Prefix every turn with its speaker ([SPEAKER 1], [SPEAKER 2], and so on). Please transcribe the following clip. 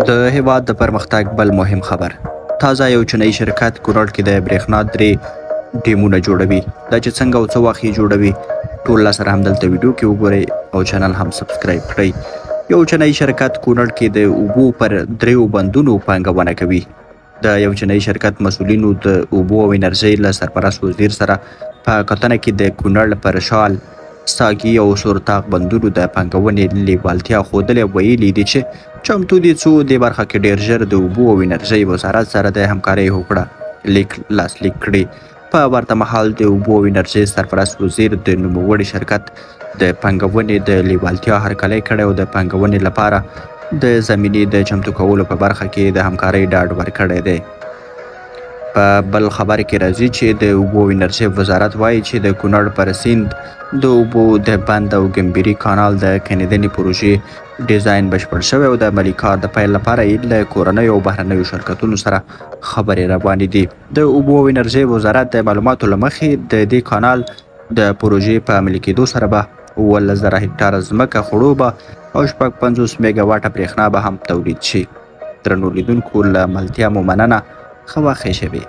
[SPEAKER 1] د هیواد د پرمختګ بل مهم خبر. تازه یو چینایي شرکت کونړ کې د برېښنا 3 ډیمونه جوړوي. دا چې څنګه او څه وخت یې جوړوي ټول سره همدلته ویډیو کې وګورئ او چینل هم سبسکرایب کړئ. یو چینایي شرکت کونړ کې د اوبو پر 3 بندونو پانګونه کوي. د یو چینایي شرکت مسؤلینو د اوبو او انرژۍ له سرپرست وزیر سره په کتنه کې د کونړ پر شال، ساګي او سورتاق بندونو د پانګونې لیوالتیا ښودلې او ویلي دي چې چمتو دي څو دې برخه کې ډېر ژر د اوبو او انرژۍ وزارت سره د همکارۍ هوکړه لیک لاسلیک کړي. په ورته مهال د اوبو او انرژۍ سرپرست وزیر د نوموړي شرکت د پانګونې د لیوالتیا هرکلی کړی او د پانګونې لپاره د زمینې د چمتو کولو په برخه کې د همکارۍ ډاډ ورکړی دی. په بل خبر کې راځي چې د اوبو او انرژۍ وزارت وایي چې د کونړ پر سیند د اوبو د بند او ګمبري کانال د کیندنې پروژې ډیزاین بشپړ شوی او د عملي کار د پیل لپاره یې له کورنیو او بهرنیو شرکتونو سره خبرې روانې دي. د اوبو او انرژۍ وزارت د معلوماتو له مخې د دې کانال د پروژې په عملي کېدو سره به 17,000 هکټاره ځمکه خړوبه او 50 میګا واټه برېښنا به هم تولید شي. درنو لیدونکو له ملتیا مو مننه. ښه وخت ښې شوې.